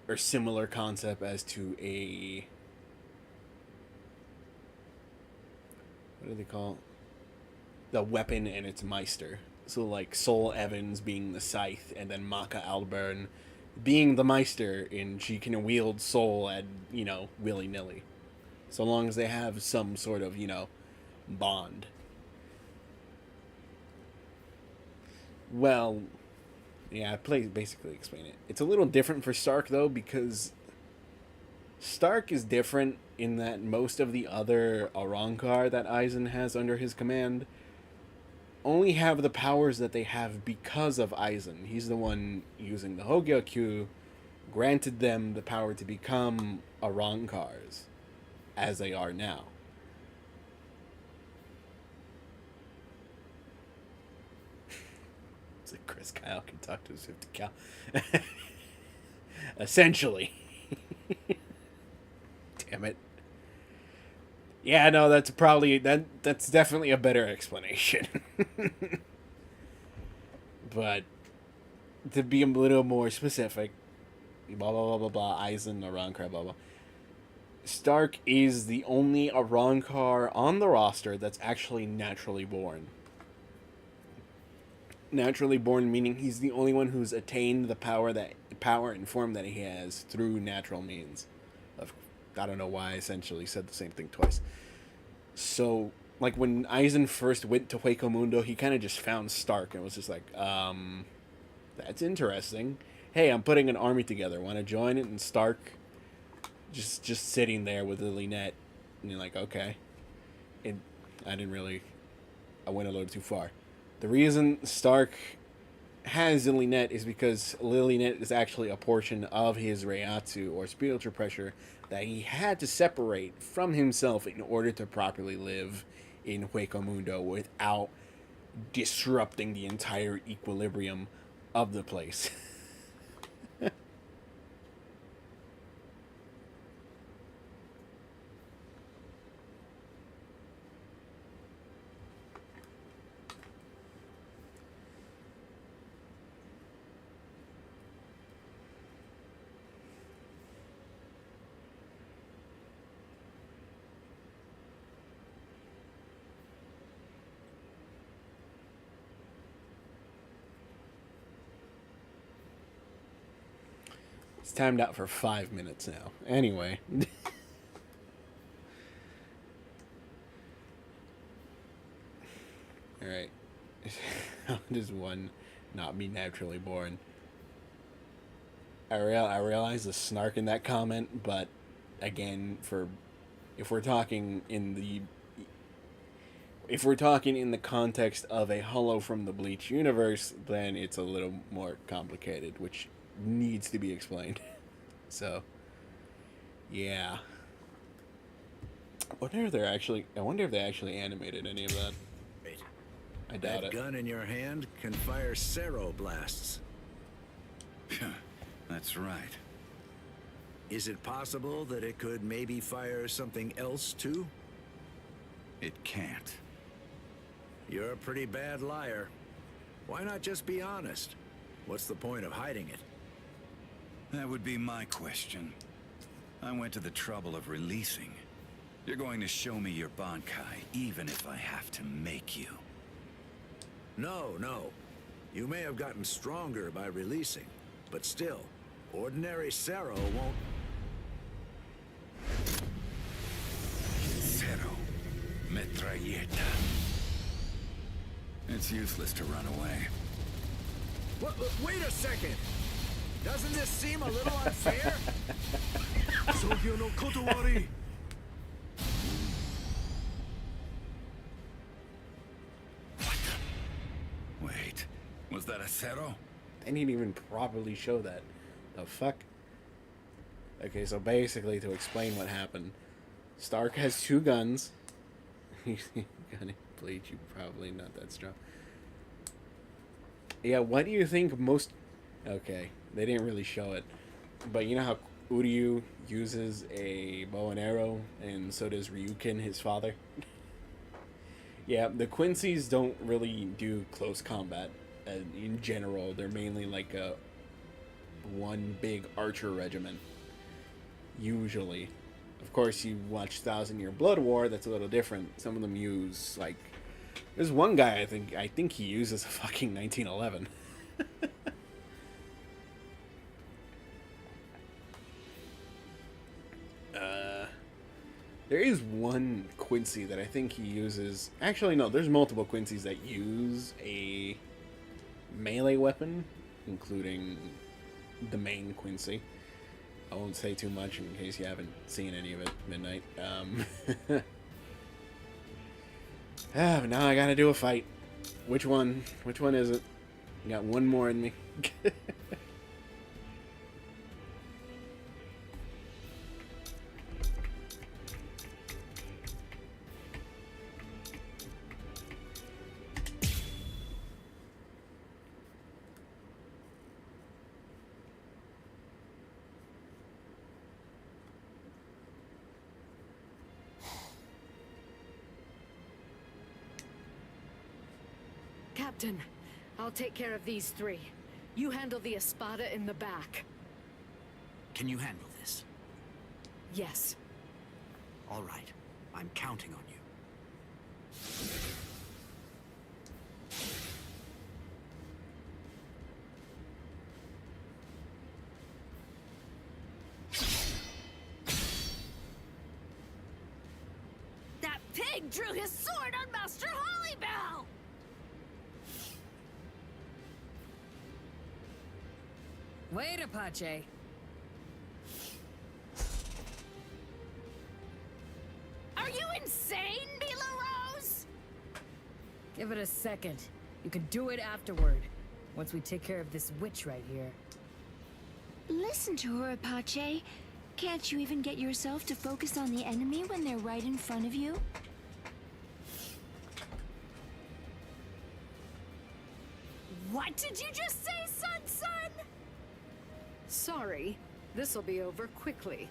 or similar concept as to a, what do they call it? The weapon and its Meister. So like Soul Evans being the scythe, and then Maka Alburn being the Meister, and she can wield Soul at, you know, willy-nilly. So long as they have some sort of, you know, bond. Well, yeah, I basically explain it. It's a little different for Stark, though, because Stark is different in that most of the other Arankar that Aizen has under his command only have the powers that they have because of Aizen. He's the one using the Hogyokyu, granted them the power to become Arankars, as they are now. It's like Chris Kyle can talk to his 50 cal. Essentially. Damn it. Yeah, no, that's probably that's definitely a better explanation. But to be a little more specific, blah blah blah blah blah, Aizen, Arankar, blah blah. Stark is the only Arankar on the roster that's actually naturally born. Naturally born meaning he's the only one who's attained the power and form that he has through natural means. I don't know why I essentially said the same thing twice. So, like, when Aizen first went to Hueco Mundo, he kind of just found Stark and was just like, that's interesting. Hey, I'm putting an army together. Want to join it? And Stark just sitting there with Lilynette. And you're like, okay. And I didn't really I went a little too far. The reason Stark has Lilynet is because Lilynet is actually a portion of his Reiatsu, or spiritual pressure, that he had to separate from himself in order to properly live in Hueco Mundo without disrupting the entire equilibrium of the place. It's timed out for 5 minutes now. Anyway. Alright. How does one not be naturally born? I realize the snark in that comment, but again, if we're talking in the context of a Hollow from the Bleach universe, then it's a little more complicated, which needs to be explained. So, yeah. I wonder if they actually animated any of that. I doubt That it. gun in your hand can fire Cero blasts. That's right. Is it possible that it could maybe fire something else too? It can't. You're a pretty bad liar. Why not just be honest? What's the point of hiding it? That would be my question. I went to the trouble of releasing. You're going to show me your Bankai, even if I have to make you. No. You may have gotten stronger by releasing, but still, ordinary Cero won't... Cero. Metralleta. It's useless to run away. Wait a second! Doesn't this seem a little unfair? Sogyo no Kotowari! Wait, was that a Cero? They didn't even properly show that. The fuck? Okay, so basically, to explain what happened, Stark has 2 guns. Gun Bleach, you probably not that strong. Yeah, what do you think most... Okay, they didn't really show it. But you know how Uryu uses a bow and arrow, and so does Ryukin, his father? Yeah, the Quincy's don't really do close combat. In general, they're mainly like a one big archer regiment. Usually. Of course, you watch 1000-Year Blood War, that's a little different. Some of them use, like... There's one guy, I think he uses a fucking 1911. There is one Quincy that I think he uses... Actually, no, there's multiple Quincy's that use a melee weapon, including the main Quincy. I won't say too much in case you haven't seen any of it, Midnight. But now I gotta do a fight. Which one? Which one is it? Got one more in me. Captain, I'll take care of these 3. You handle the Espada in the back. Can you handle this? Yes. All right. I'm counting on you. That pig drew his sword on Master Hollybell! Wait, Apache. Are you insane, Mila Rose? Give it a second. You can do it afterward. Once we take care of this witch right here. Listen to her, Apache. Can't you even get yourself to focus on the enemy when they're right in front of you? What did you just say, son? Sorry. This'll be over quickly.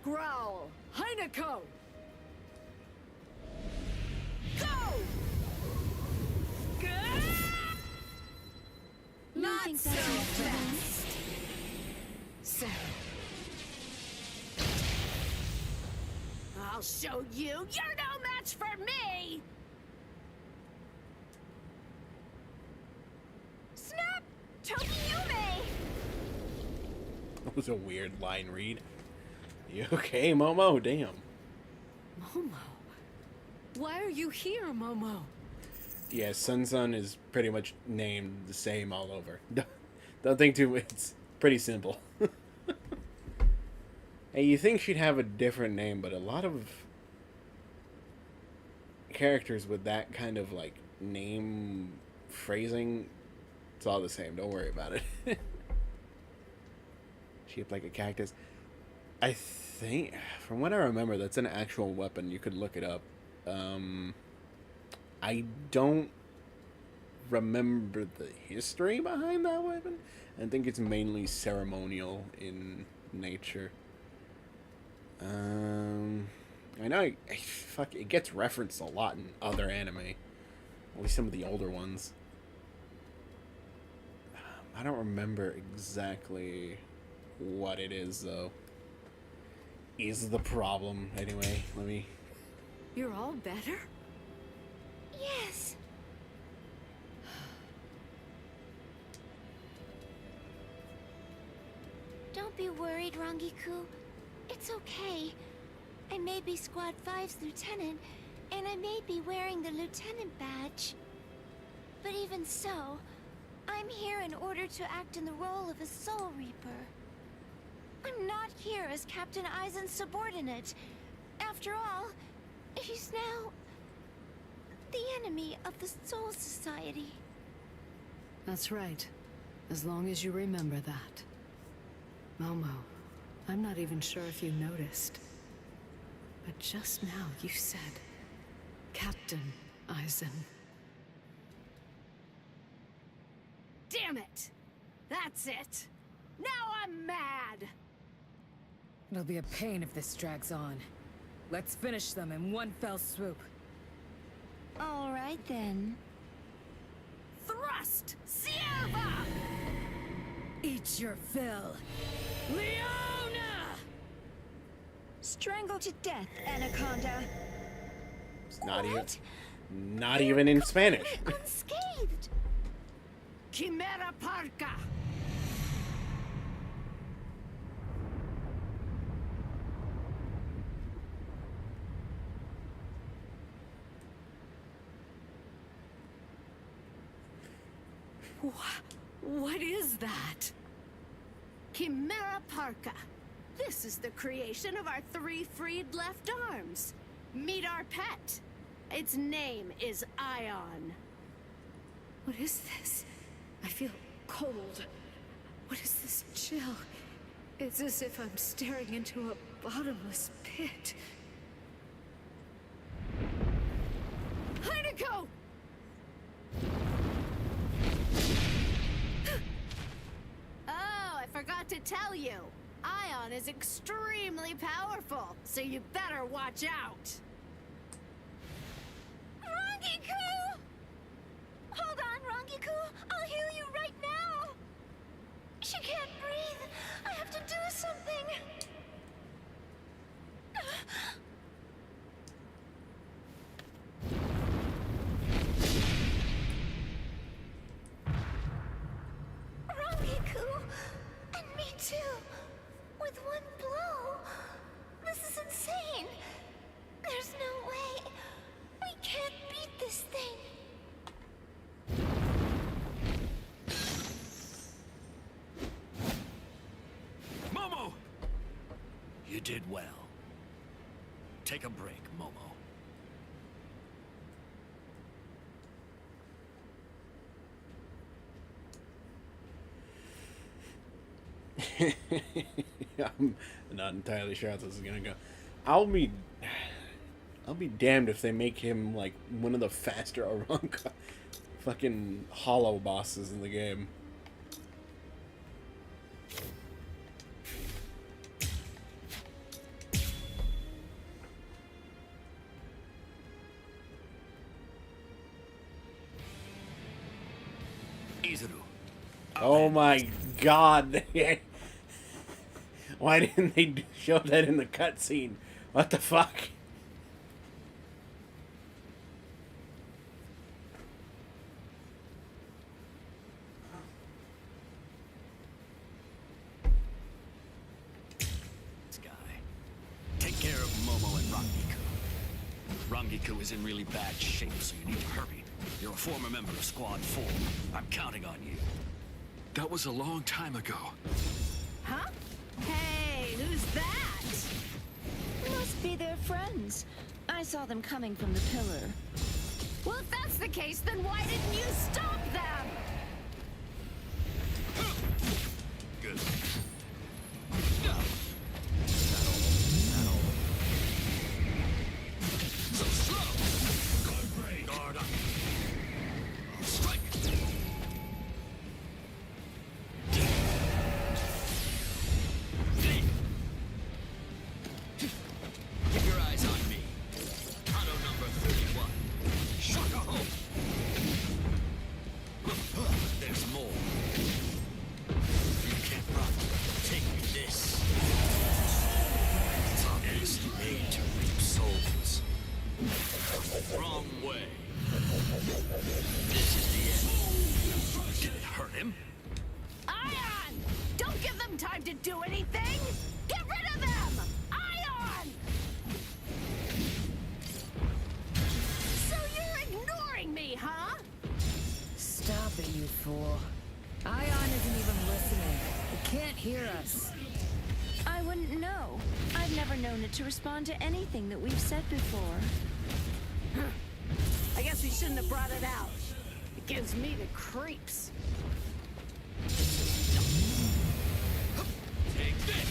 Growl! Heineko! Go! Not think so that's enough for them? fast! So... I'll show you! You're no match for me! Snap! Tokiyume! That was a weird line read. You okay, Momo? Damn. Momo? Why are you here, Momo? Yeah, Sun is pretty much named the same all over. Don't think too much. It's pretty simple. Hey, you think she'd have a different name, but a lot of characters with that kind of, like, name phrasing, it's all the same. Don't worry about it. Shaped like a cactus. I think, from what I remember, that's an actual weapon. You could look it up. I don't remember the history behind that weapon. I think it's mainly ceremonial in nature. I know fuck, it gets referenced a lot in other anime. At least some of the older ones. I don't remember exactly what it is, though. Is the problem. Anyway, let me... You're all better? Yes. Don't be worried, Rangiku. It's okay. I may be Squad 5's lieutenant, and I may be wearing the lieutenant badge. But even so, I'm here in order to act in the role of a Soul Reaper. I'm not here as Captain Aizen's subordinate. After all, he's now the enemy of the Soul Society. That's right. As long as you remember that. Momo, I'm not even sure if you noticed. But just now you said, Captain Aizen. Damn it! That's it! Now I'm mad! It'll be a pain if this drags on. Let's finish them in one fell swoop. All right then. Thrust! Sierva! Eat your fill. Leona! Strangle to death, Anaconda. It's not even in Spanish. Unscathed. Chimera Parka! What is that? Chimera Parka. This is the creation of our 3 freed left arms. Meet our pet. Its name is Ion. What is this? I feel cold. What is this chill? It's as if I'm staring into a bottomless pit. Heineko! Oh, I forgot to tell you. Ion is extremely powerful, so you better watch out. Rangiku! Hold on, Rangiku. I'll heal you right now. She can't breathe. I have to do something. Rangiku! And me too. With one blow. This is insane. There's no way. We can't beat this thing. Momo! You did well. Take a break, Momo. I'm not entirely sure how this is gonna go. I'll be damned if they make him like one of the faster Aranka fucking hollow bosses in the game. Oh my god. Why didn't they show that in the cutscene? What the fuck? This guy. Take care of Momo and Rangiku. Rangiku is in really bad shape, so you need to hurry. You're a former member of Squad 4. I'm counting on you. That was a long time ago. Huh? Hey, who's that? Must be their friends. I saw them coming from the pillar. Well, if that's the case, then why didn't you stop them? Good. So slow! Guard up. Strike! Keep your eyes on me. Auto number 31. Shaka home. There's more. You can't run. Take this. It's obviously made to reap souls. Wrong way. This is the end. Did it hurt him? Ion! Don't give them time to do anything! Get rid of them! Ion! So you're ignoring me, huh? Stop it, you fool. Ion isn't even listening. It can't hear us. I wouldn't know. I've never known it to respond to anything that we've said before. I guess we shouldn't have brought it out. It gives me the creeps. Take this.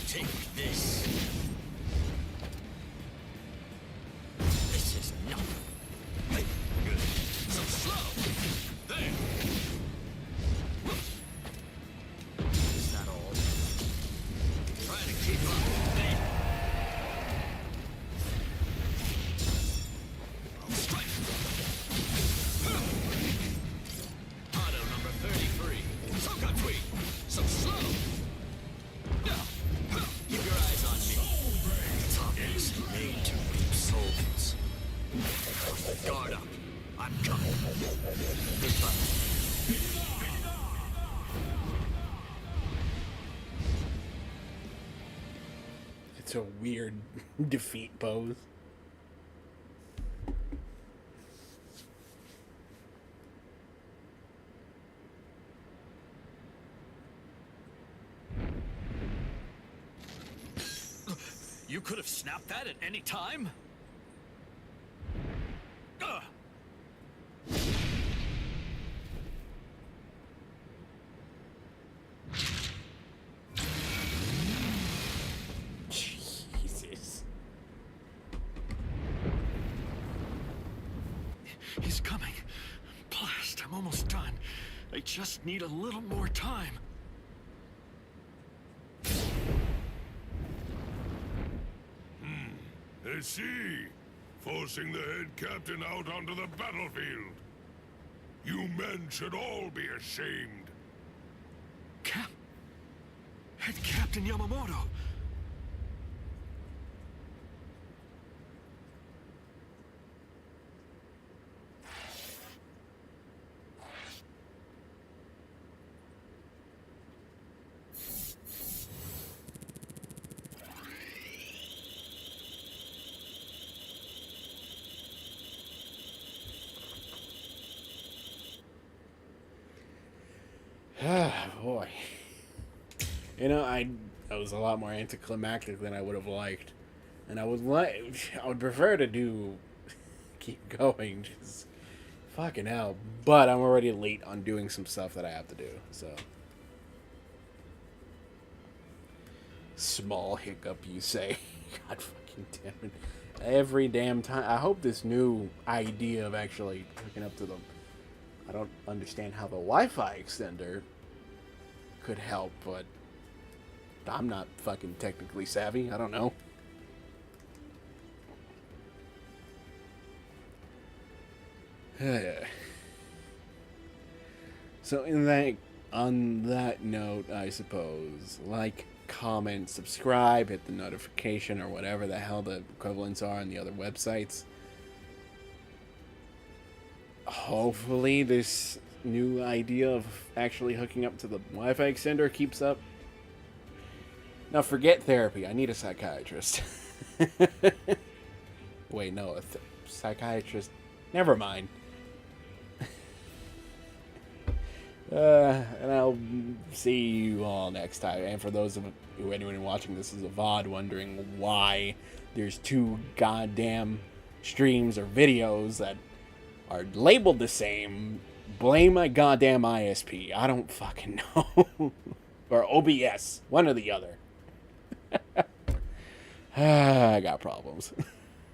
Take this. This is nothing. Good. So slow. There. Is that all? Try to keep up. There. Strike. Auto number 33. So got tweet. So slow. Keep your eyes on me. It's obviously made to reap souls. Guard up. I'm coming. Goodbye. It's a weird defeat pose. You could have snapped that at any time? Ugh. Jesus. He's coming. Blast, I'm almost done. I just need a little more time. I see. Forcing the head captain out onto the battlefield. You men should all be ashamed. Head Captain Yamamoto. Ah, boy. You know, I was a lot more anticlimactic than I would have liked. And I would prefer to keep going, just fucking hell. But I'm already late on doing some stuff that I have to do, so Small hiccup, you say. God fucking damn it. Every damn time. I hope this new idea of actually hooking up to the... I don't understand how the Wi-Fi extender could help, but I'm not fucking technically savvy. I don't know. So on that note, I suppose, like, comment, subscribe, hit the notification or whatever the hell the equivalents are on the other websites. Hopefully this new idea of actually hooking up to the Wi-Fi extender keeps up. Now forget therapy. I need a psychiatrist. Wait, no, a psychiatrist. Never mind. And I'll see you all next time. And for those of you, anyone watching this as a VOD, wondering why there's 2 goddamn streams or videos that are labeled the same, blame my goddamn ISP. I don't fucking know. Or OBS. One or the other. I got problems.